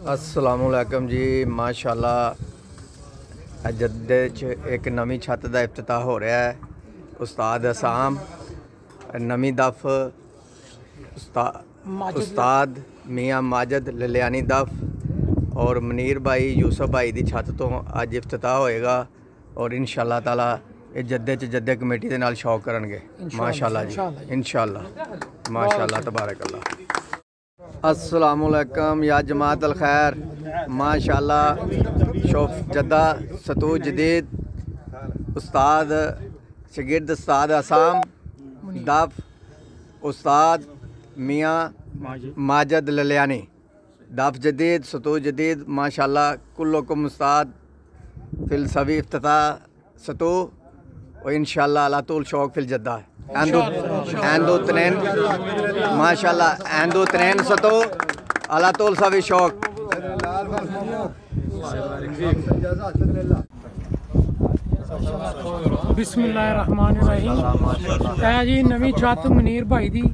अस्सलामुअलैकुम जी। माशाल्लाह जद्दे च एक नवी छत का इफ्तिताह हो रहा है। उस्ताद असाम नवी दफ उस्ताद मियाँ माजिद ललियानी दफ और मनीर भाई यूसुफ भाई की छत तो अज इफ्तिताह होएगा और इंशाअल्लाह ताला ये जद्दे च जद्दे कमेटी के नाल शौक करेंगे। माशाल्लाह जी, इंशाअल्लाह, माशाल्लाह, तबारकल्लाह। अस्सलामुअलैकुम या जमात अल खैर। माशाल्लाह शोफ जद्दा सतू जदीद उस्ताद शगिर्द उस्ताद असाम दफ उस्ताद मियाँ माजिद ललियानी दफ जदीद सतू जदीद। माशाल्लाह कुल्लुकुम उस्ताद फिल सवी इफ्तिताह सतू और इंशाअल्लाह अला तूल शौक फिल जद्दा एंदो तनैन। माशाल्लाह एंदो तनैन सतो अला तूल सभी शौक। बिस्मिल्लाहिर्रहमानिर्रहीम। जी नवी छत मनीर भाई दी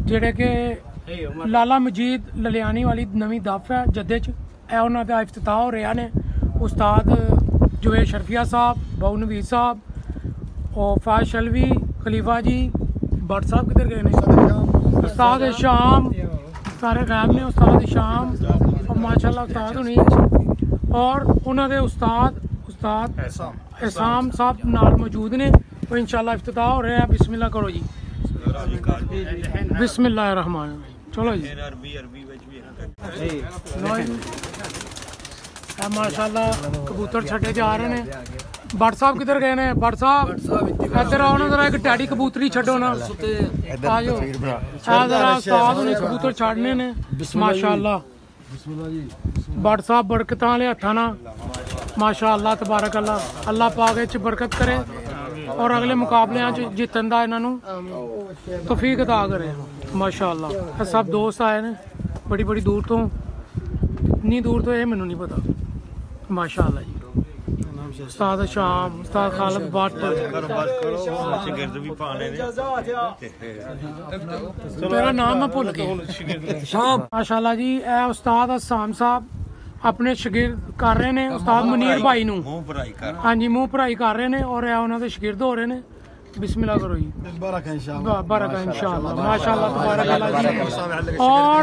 जेड़े के लाला मजीद ललियानी वाली नवी दफ है जद्दे च उन्होंने का इफ्तिताह हो रहा ने। उस्ताद जुवेद शरफिया साहब, बाऊ नवीद साहब और फाज शलवी खलीफा जी भट्ट साहब किधर गए ने, उस्ताद शाम सारे गायब ने। उस्ताद शाम और माशाल्लाह उस्ताद होनी और उन्होंने उस्ताद एहसाम साहब नाल मौजूद ने। तो इंशाल्लाह इफ्तिताह हो रहा है। बिस्मिल्लाह करो जी। बिस्मिल्लाहिर्रहमानिर्रहीम। चलो जी। माशाल्लाह कबूतर छड़े जा रहे हैं। भट्ट साहब किधर गए ने? भट्ट साहब इधर आओ ना जरा, एक टैडी कबूतरी छड़ो ना। आ जाओ जरा, उस्ताद ने कबूतर छाड़ने ने। माशाल्लाह भट्ट साहब बरकत वाले हथा ना। माशाल्लाह तबारकल्लाह। अल्लाह पाक इच बरकत करे और अगले मुकाबले जितन का इन्हों तौफीक अता करे। माशाल्लाह सब दोस्त आए ने बड़ी बड़ी दूर तो, इतनी दूर तो ये मैनू नहीं पता। माशाल्लाह जी। उस्ताद शाम, उस्ताद खालिद भट्ट, मेरा नाम मैं भुल गया। माशाल्लाह जी ए उस्ताद असाम साहब अपने शगिर्द कर रहे हैं उस्ताद मनीर भाई नूं। हाँ जी मुँह भराई कर रहे हैं और उन्होंने शगिर्द हो रहे हैं। बिस्मिल्लाह करो जी। बरका इंशाअल्लाह। माशाल्लाह तबारकल्लाह जी। और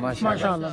माशाल्लाह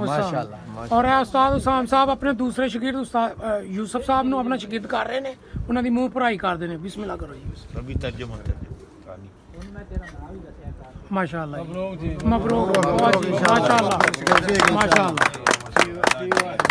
माशाल्लाह। और उस्ताद उसाम साहब अपने दूसरे शगिर्द उस्ताद यूसुफ साहब नूं अपना शगिर्द कर रहे हैं। उन्होंने मुँह भराई कर देने। बिस्मिल्लाह करो जी। माशाल्लाह मबरूक माशाल्लाह माशाल्लाह।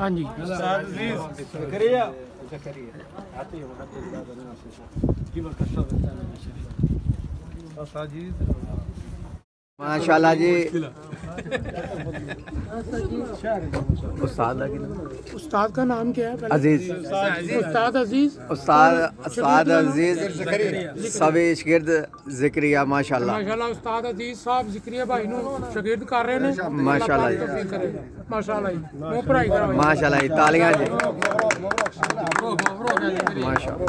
हाँ जी माशाल्लाह जी। उस्ताद का नाम क्या है? अजीज उस्ताद अजीज। उस्ताद अजीज सभी शगिर्द जिक्रिया। माशाल्लाह माशाल्लाह उस्ताद अजीज साहब जिक्रिया भाई नूं शगिर्द कर रहे हैं। माशाल्लाह जी। माशाल्लाह जी मुँह भराई करो। माशाल्लाह जी तालियां जी। माशाल्लाह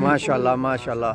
माशाल्लाह माशाल्लाह।